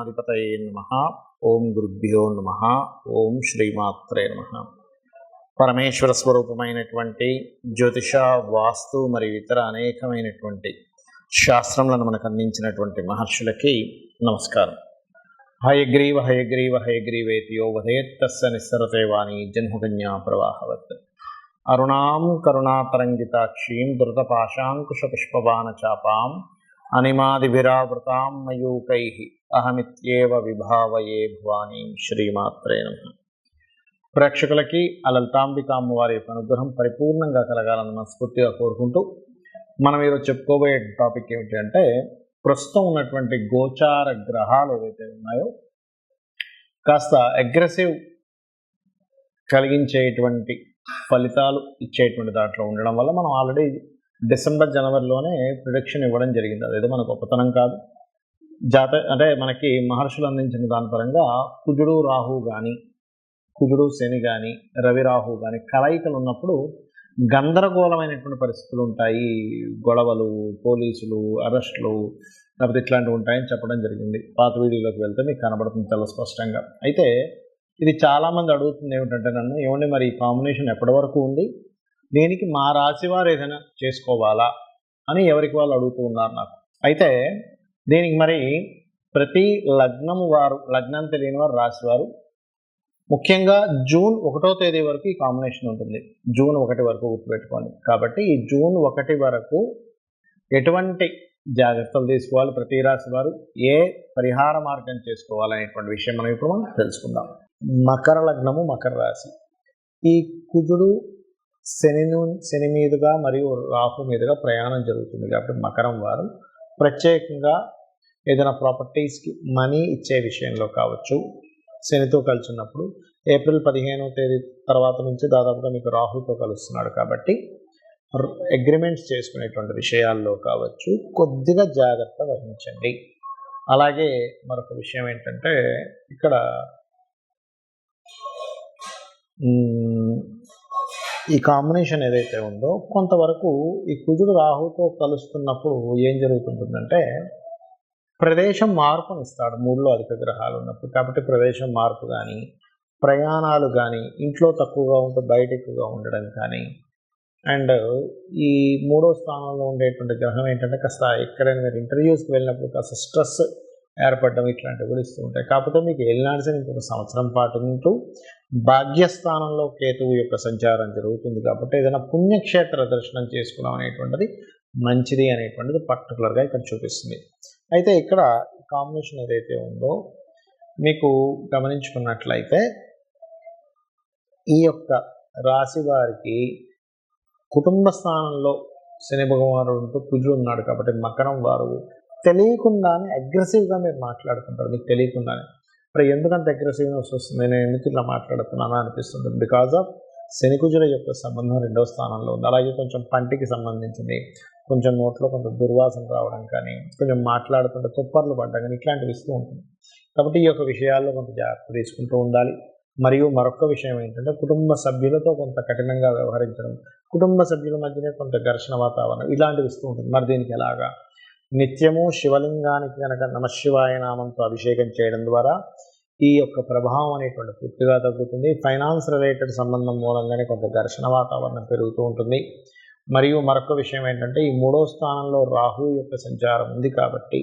గణాధిపతయే నమః. ఓం గురుభ్యో నమః. ఓం శ్రీమాత్రే నమః. పరమేశ్వర స్వరూపమైనటువంటి జ్యోతిష, వాస్తు మరియు ఇతర అనేకమైనటువంటి శాస్త్రములను మనకు అందించినటువంటి మహర్షులకి నమస్కారం. హయగ్రీవ హయగ్రీవ హయగ్రీవేతి యో వదేత్ తస్య నిస్సరతే వాణి జన్మకన్యా ప్రవాహవత్. అరుణాం కరుణాతరంగితాక్షీం ధృతపాశాంకుశపుష్పబాణచాపాం అనిమాదిభిరావృతాం మయూకైః అహమిత్యేవ విభావయే భవానీం. శ్రీమాత్రే నమః. ప్రేక్షకులకి ఆ లలితాంబిక అమ్మవారి యొక్క అనుగ్రహం పరిపూర్ణంగా కలగాలని మనస్ఫూర్తిగా కోరుకుంటూ మనం ఈరోజు చెప్పుకోబోయే టాపిక్ ఏమిటి అంటే, ప్రస్తుతం ఉన్నటువంటి గోచార గ్రహాలు ఏవైతే ఉన్నాయో కాస్త అగ్రెసివ్ కలిగించేటువంటి ఫలితాలు ఇచ్చేటువంటి దాంట్లో ఉండడం వల్ల మనం ఆల్రెడీ డిసెంబర్ జనవరిలోనే ప్రిడిక్షన్ ఇవ్వడం జరిగింది. అదేదో మన గొప్పతనం కాదు. అంటే మనకి మహర్షులు అందించిన దాని పరంగా కుజుడు రాహు కానీ, కుజుడు శని కానీ, రవి రాహు కానీ కలయికలు ఉన్నప్పుడు గందరగోళమైనటువంటి పరిస్థితులు ఉంటాయి. గొడవలు, పోలీసులు, అరెస్టులు, లేకపోతే ఇట్లాంటివి ఉంటాయని చెప్పడం జరిగింది. పాత వీడియోలోకి వెళ్తే మీకు కనబడుతుంది చాలా స్పష్టంగా. అయితే ఇది చాలామంది అడుగుతుంది ఏమిటంటే, నన్ను ఏమండి మరి ఈ కాంబినేషన్ ఎప్పటి వరకు ఉంది, దీనికి మా రాశి వారు ఏదైనా చేసుకోవాలా అని ఎవరికి వాళ్ళు అడుగుతూ ఉన్నారు నాకు. అయితే దీనికి మరి ప్రతి లగ్నము వారు, లగ్నం తెలియని వారు, రాశి వారు ముఖ్యంగా జూన్ 1వ తేదీ వరకు ఈ కాంబినేషన్ ఉంటుంది. జూన్ 1 వరకు గుర్తుపెట్టుకోండి. కాబట్టి ఈ జూన్ 1 వరకు ఎటువంటి జాగ్రత్తలు తీసుకోవాలి, ప్రతి రాశి వారు ఏ పరిహార మార్గం చేసుకోవాలనేటువంటి విషయం మనం ఇప్పుడు తెలుసుకుందాం. మకర లగ్నము, మకర రాశి. ఈ కుజుడు శని మీదుగా మరియు రాహు మీదుగా ప్రయాణం జరుగుతుంది. కాబట్టి మకరం వారు ప్రత్యేకంగా ఏదైనా ప్రాపర్టీస్కి మనీ ఇచ్చే విషయంలో కావచ్చు, శనితో కలిసి ఉన్నప్పుడు ఏప్రిల్ 15వ తేదీ తర్వాత నుంచి దాదాపుగా మీకు రాహుతో కలుస్తున్నాడు. కాబట్టి అగ్రిమెంట్స్ చేసుకునేటువంటి విషయాల్లో కావచ్చు కొద్దిగా జాగ్రత్త వహించండి. అలాగే మరొక విషయం ఏంటంటే, ఇక్కడ ఈ కాంబినేషన్ ఏదైతే ఉందో కొంతవరకు ఈ కుజుడు రాహుతో కలుస్తున్నప్పుడు ఏం జరుగుతుంటుందంటే, ప్రదేశం మార్పుని ఇస్తాడు మూడులో అధిక గ్రహాలు ఉన్నప్పుడు. కాబట్టి ప్రదేశం మార్పు కానీ, ప్రయాణాలు కానీ, ఇంట్లో తక్కువగా ఉంటూ బయట ఎక్కువగా ఉండడం కానీ, అండ్ ఈ 3వ స్థానంలో ఉండేటువంటి గ్రహం ఏంటంటే కాస్త ఎక్కడైనా మీరు ఇంటర్వ్యూస్కి వెళ్ళినప్పుడు కాస్త స్ట్రెస్ ఏర్పడడం ఇట్లాంటివి కూడా ఇస్తూ ఉంటాయి. కాకపోతే మీకు ఏలినాడ్స్ ఇంకొక సంవత్సరం పాటు ఉంటూ భాగ్యస్థానంలో కేతువు యొక్క సంచారం జరుగుతుంది. కాబట్టి ఏదైనా పుణ్యక్షేత్ర దర్శనం చేసుకోవడం అనేటువంటిది మంచిది అనేటువంటిది పర్టికులర్గా ఇక్కడ చూపిస్తుంది. అయితే ఇక్కడ కాంబినేషన్ ఏదైతే ఉందో మీకు గమనించుకున్నట్లయితే, ఈ యొక్క రాశి వారికి కుటుంబ స్థానంలో శని భగవానుడు ఉంటూ కుజుడు ఉన్నాడు. కాబట్టి మకరం వారు తెలియకుండానే అగ్రెసివ్గా మీరు మాట్లాడుతుంటారు. మీకు తెలియకుండానే మరి ఎందుకంత అగ్రెసివ్నెస్ వస్తుంది, నేను ఎందుకు ఇలా మాట్లాడుతున్నాను అనిపిస్తుంటుంది. బికాజ్ ఆఫ్ శని కుజుల యొక్క సంబంధం 2వ స్థానంలో ఉంది. అలాగే కొంచెం పంటికి సంబంధించింది, కొంచెం నోట్లో కొంత దుర్వాసన రావడం కానీ, కొంచెం మాట్లాడుతుంటే తుప్పర్లు పడ్డం కానీ ఇట్లాంటివి ఇస్తూ ఉంటుంది. కాబట్టి ఈ యొక్క విషయాల్లో కొంత జాగ్రత్త తీసుకుంటూ ఉండాలి. మరియు మరొక విషయం ఏంటంటే, కుటుంబ సభ్యులతో కొంత కఠినంగా వ్యవహరించడం, కుటుంబ సభ్యుల మధ్యనే కొంత ఘర్షణ వాతావరణం ఇలాంటివి ఇస్తూ ఉంటుంది. మరి దీనికి ఎలాగా? నిత్యము శివలింగానికి కనుక నమశివాయ నామంతో అభిషేకం చేయడం ద్వారా ఈ యొక్క ప్రభావం అనేటువంటి పూర్తిగా తగ్గుతుంది. ఫైనాన్స్ రిలేటెడ్ సంబంధం మూలంగానే కొంత ఘర్షణ వాతావరణం పెరుగుతూ ఉంటుంది. మరియు మరొక విషయం ఏంటంటే, ఈ 3వ స్థానంలో రాహు యొక్క సంచారం ఉంది. కాబట్టి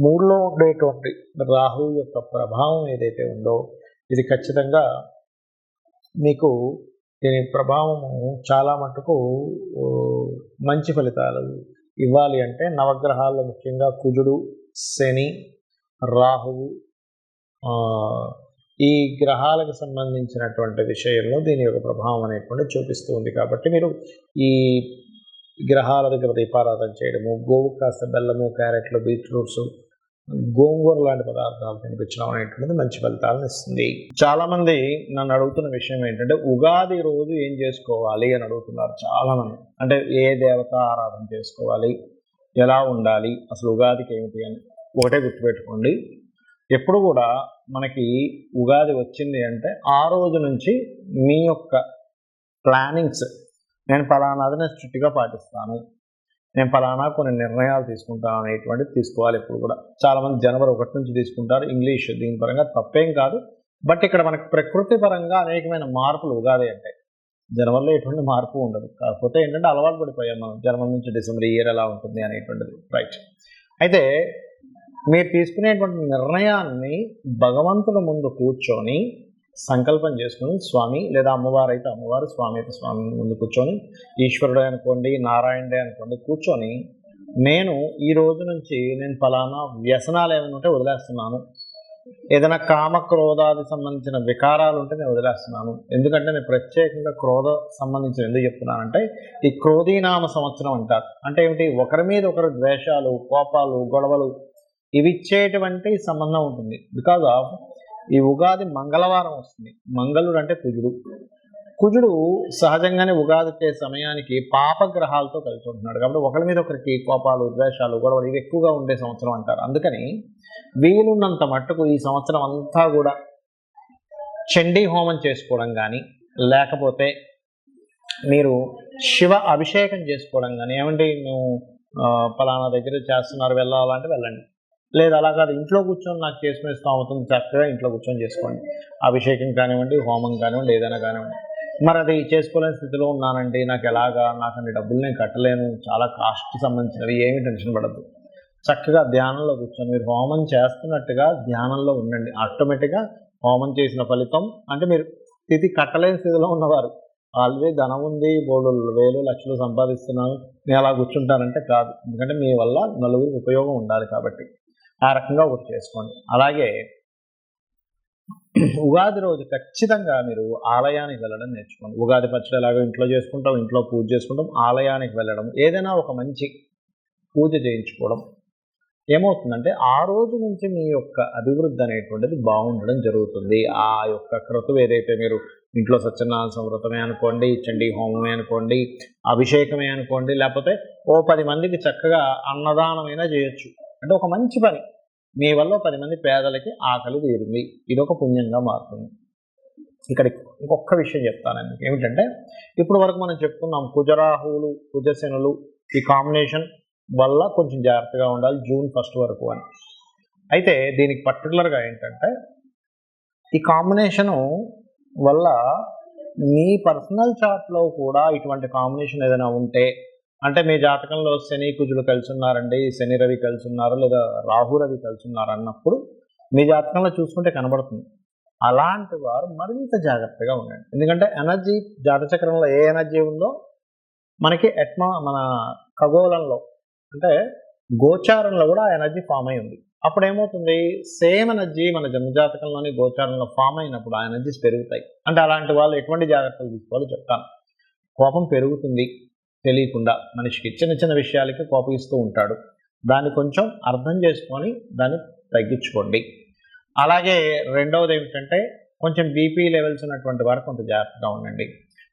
3లో ఉండేటువంటి రాహు యొక్క ప్రభావం ఏదైతే ఉందో ఇది ఖచ్చితంగా మీకు దీని ప్రభావము చాలా మటుకు మంచి ఫలితాలు ఇవ్వాలి. అంటే నవగ్రహాల్లో ముఖ్యంగా కుజుడు, శని, రాహువు, ఈ గ్రహాలకు సంబంధించినటువంటి విషయంలో దీని యొక్క ప్రభావం అనేటువంటి చూపిస్తూ ఉంది. కాబట్టి మీరు ఈ గ్రహాల దగ్గర దీపారాధన చేయడము, గోవు కాస్త బెల్లము, క్యారెట్లు, బీట్రూట్స్, గోంగూర లాంటి పదార్థాలు తినిపించడం అనేటువంటిది మంచి ఫలితాలను ఇస్తుంది. చాలామంది నన్ను అడుగుతున్న విషయం ఏంటంటే, ఉగాది రోజు ఏం చేసుకోవాలి అని అడుగుతున్నారు చాలామంది. అంటే ఏ దేవత ఆరాధన చేసుకోవాలి, ఎలా ఉండాలి, అసలు ఉగాదికి ఏమిటి అని. ఒకటే గుర్తుపెట్టుకోండి, ఎప్పుడు కూడా మనకి ఉగాది వచ్చింది అంటే ఆ రోజు నుంచి మీ యొక్క ప్లానింగ్స్, నేను ఫలానాది నేను స్ట్రిక్ట్గా పాటిస్తాను, నేను ఫలానా కొన్ని నిర్ణయాలు తీసుకుంటాను అనేటువంటిది తీసుకోవాలి. ఎప్పుడు కూడా చాలామంది జనవరి 1 నుంచి తీసుకుంటారు. ఇంగ్లీష్ దీని పరంగా తప్పేం కాదు. బట్ ఇక్కడ మనకి ప్రకృతి పరంగా అనేకమైన మార్పులు ఉగాది అంటే. జనవరిలో ఎటువంటి మార్పు ఉండదు. కాకపోతే ఏంటంటే అలవాటు పడిపోయాం మనం జనవరి నుంచి డిసెంబర్ ఇయర్ ఎలా ఉంటుంది అనేటువంటిది. రైట్. అయితే మీరు తీసుకునేటువంటి నిర్ణయాన్ని భగవంతుని ముందు కూర్చొని సంకల్పం చేసుకుని, స్వామి లేదా అమ్మవారు అయితే అమ్మవారు, స్వామి అయితే స్వామి ముందు కూర్చొని, ఈశ్వరుడే అనుకోండి, నారాయణుడే అనుకోండి, కూర్చొని నేను ఈ రోజు నుంచి నేను ఫలానా వ్యసనాలు ఏమైనా ఉంటే వదిలేస్తున్నాను, ఏదైనా కామక్రోధాది సంబంధించిన వికారాలు ఉంటే నేను వదిలేస్తున్నాను. ఎందుకంటే నేను ప్రత్యేకంగా క్రోధ సంబంధించిన ఎందుకు చెప్తున్నానంటే ఈ క్రోధీనామ సంవత్సరం అంటారు. అంటే ఏమిటి, ఒకరి మీద ఒకరు ద్వేషాలు, కోపాలు, గొడవలు ఇవి ఇచ్చేటువంటి సంబంధం ఉంటుంది. బికాజ్ ఆఫ్ ఈ ఉగాది మంగళవారం వస్తుంది. మంగళుడు అంటే కుజుడు సహజంగానే ఉగాది వచ్చే సమయానికి పాపగ్రహాలతో కలిసి ఉంటున్నాడు. కాబట్టి ఒకరి మీద ఒకరికి కోపాలు, ద్వేషాలు, గొడవలు ఇవి ఎక్కువగా ఉండే సంవత్సరం అంటారు. అందుకని వీలున్నంత మట్టుకు ఈ సంవత్సరం అంతా కూడా చండీ హోమం చేసుకోవడం కానీ, లేకపోతే మీరు శివ అభిషేకం చేసుకోవడం కానీ, ఏమంటే నువ్వు పలానా దగ్గర చేస్తున్నారు వెళ్ళాలంటే వెళ్ళండి, లేదు అలా కాదు ఇంట్లో కూర్చొని నాకు చేసుకునే స్తోమతం చక్కగా ఇంట్లో కూర్చొని చేసుకోండి. అభిషేకం కానివ్వండి, హోమం కానివ్వండి, ఏదైనా కానివ్వండి. మరి అది చేసుకోలేని స్థితిలో ఉన్నానండి, నాకు ఎలాగా, నాకు అన్ని డబ్బులు నేను కట్టలేను, చాలా కాస్ట్కి సంబంధించినవి, ఏమీ టెన్షన్ పడద్దు. చక్కగా ధ్యానంలో కూర్చొని మీరు హోమం చేస్తున్నట్టుగా ధ్యానంలో ఉండండి. ఆటోమేటిక్గా హోమం చేసిన ఫలితం అంటే మీరు స్థితి కట్టలేని స్థితిలో ఉన్నవారు, ఆల్రెడీ ధనం ఉంది, బోర్డు వేలు లక్షలు సంపాదిస్తున్నాను, నేను అలా కూర్చుంటానంటే కాదు. ఎందుకంటే మీ వల్ల నలుగురికి ఉపయోగం ఉండాలి కాబట్టి ఆ రకంగా ఒకటి చేసుకోండి. అలాగే ఉగాది రోజు ఖచ్చితంగా మీరు ఆలయానికి వెళ్ళడం నేర్చుకోండి. ఉగాది పచ్చడి ఎలాగో ఇంట్లో చేసుకుంటాం, ఇంట్లో పూజ చేసుకుంటాం, ఆలయానికి వెళ్ళడం, ఏదైనా ఒక మంచి పూజ చేయించుకోవడం ఏమవుతుందంటే ఆ రోజు నుంచి మీ యొక్క అభివృద్ధి అనేటువంటిది బాగుండడం జరుగుతుంది. ఆ యొక్క క్రతువు ఏదైతే మీరు ఇంట్లో సత్యనారాయణ వ్రతమే అనుకోండి, చండీ హోమమే అనుకోండి, అభిషేకమే అనుకోండి, లేకపోతే ఓ 10 మందికి చక్కగా అన్నదానమైనా చేయొచ్చు. అంటే ఒక మంచి పని మీ వల్ల 10 మంది పేదలకి ఆకలి తీరింది, ఇది ఒక పుణ్యంగా మారుతుంది. ఇక్కడ ఇంకొక విషయం చెప్తాను ఏమిటంటే, ఇప్పుడు వరకు మనం చెప్పుకున్నాం కుజరాహువులు, కుజశనులు ఈ కాంబినేషన్ వల్ల కొంచెం జాగ్రత్తగా ఉండాలి జూన్ 1 వరకు అని. అయితే దీనికి పర్టికులర్గా ఏంటంటే ఈ కాంబినేషను వల్ల మీ పర్సనల్ చార్ట్లో కూడా ఇటువంటి కాంబినేషన్ ఏదైనా ఉంటే, అంటే మీ జాతకంలో శని కుజులు కలిసి ఉన్నారండి, శని రవి కలిసి ఉన్నారు, లేదా రాహు రవి కలిసి ఉన్నారు అన్నప్పుడు మీ జాతకంలో చూసుకుంటే కనబడుతుంది. అలాంటి వారు మరింత జాగ్రత్తగా ఉండండి. ఎందుకంటే ఎనర్జీ జాతచక్రంలో ఏ ఎనర్జీ ఉందో మనకి మన ఖగోళంలో అంటే గోచారంలో కూడా ఆ ఎనర్జీ ఫామ్ అయి ఉంది. అప్పుడు ఏమవుతుంది, సేమ్ ఎనర్జీ మన జన్మజాతకంలోని గోచారంలో ఫామ్ అయినప్పుడు ఆ ఎనర్జీస్ పెరుగుతాయి. అంటే అలాంటి వాళ్ళు ఎటువంటి జాగ్రత్తలు తీసుకోవాలో చెప్తాను. కోపం పెరుగుతుంది తెలియకుండా, మనిషికి చిన్న చిన్న విషయాలకి కోపగిస్తూ ఉంటాడు. దాన్ని కొంచెం అర్థం చేసుకొని దాన్ని తగ్గించుకోండి. అలాగే రెండవది ఏమిటంటే కొంచెం బీపీ లెవెల్స్ ఉన్నటువంటి వారు కొంత జాగ్రత్తగా ఉండండి.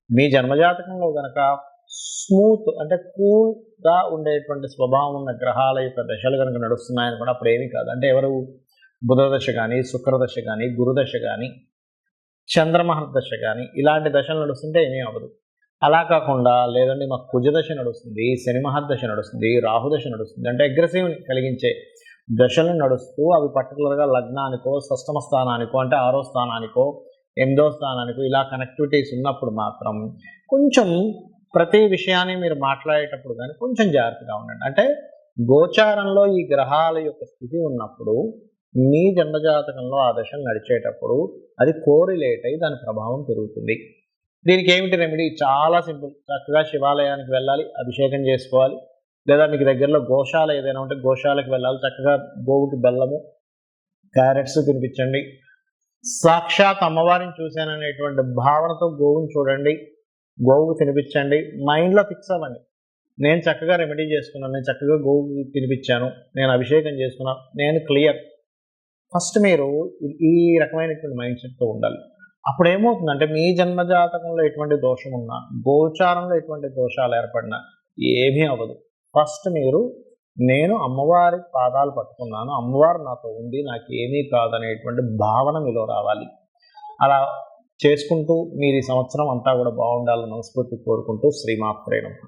మీ జన్మజాతకంలో కనుక స్మూత్ అంటే కూల్గా ఉండేటువంటి స్వభావం ఉన్న గ్రహాల యొక్క దశలు కనుక నడుస్తున్నాయని కూడా అప్పుడు ఏమీ కాదు. అంటే ఎవరు బుధదశ కానీ, శుక్రదశ కానీ, గురుదశ కానీ, చంద్రమహర్దశ కానీ ఇలాంటి దశలు నడుస్తుంటే ఏమీ అవ్వదు. అలా కాకుండా లేదండి మాకు కుజదశ నడుస్తుంది, శని మహర్దశ నడుస్తుంది, రాహుదశ నడుస్తుంది అంటే అగ్రెసివ్ కలిగించే దశలు నడుస్తూ అవి పర్టికులర్గా లగ్నానికో, షష్టమ స్థానానికో అంటే 6వ స్థానానికో, 8వ స్థానానికో ఇలా కనెక్టివిటీస్ ఉన్నప్పుడు మాత్రం కొంచెం ప్రతి విషయాన్ని మీరు మాట్లాడేటప్పుడు కానీ కొంచెం జాగ్రత్తగా ఉండండి. అంటే గోచారంలో ఈ గ్రహాల యొక్క స్థితి ఉన్నప్పుడు మీ జన్మజాతకంలో ఆ దశలు నడిచేటప్పుడు అది కోరిలేట్ అయ్యి దాని ప్రభావం పెరుగుతుంది. దీనికి ఏమిటి రెమెడీ, చాలా సింపుల్. చక్కగా శివాలయానికి వెళ్ళాలి, అభిషేకం చేసుకోవాలి, లేదా మీకు దగ్గరలో గోశాల ఏదైనా ఉంటే గోశాలకు వెళ్ళాలి, చక్కగా గోవుకి బెల్లము, క్యారెట్స్ తినిపించండి, సాక్షాత్ అమ్మవారిని చూశాననేటువంటి భావనతో గోవుని చూడండి, గోవుకు తినిపించండి, మైండ్లో ఫిక్స్ అవ్వండి. నేను చక్కగా రెమెడీ చేసుకున్నాను, నేను చక్కగా గోవుకి తినిపించాను, నేను అభిషేకం చేసుకున్నాను, నేను క్లియర్. ఫస్ట్ మీరు ఈ రకమైనటువంటి మైండ్ సెట్తో ఉండాలి. అప్పుడు ఏమవుతుందంటే మీ జన్మజాతకంలో ఎటువంటి దోషం ఉన్నా, గోచారంలో ఎటువంటి దోషాలు ఏర్పడినా ఏమీ అవ్వదు. ఫస్ట్ మీరు నేను అమ్మవారి పాదాలు పట్టుకున్నాను, అమ్మవారు నాతో ఉంది, నాకు ఏమీ కాదనేటువంటి భావన మీలో రావాలి. అలా చేసుకుంటూ మీరు ఈ సంవత్సరం అంతా కూడా బాగుండాలని మనస్ఫూర్తి కోరుకుంటూ శ్రీమాత్రే నమః.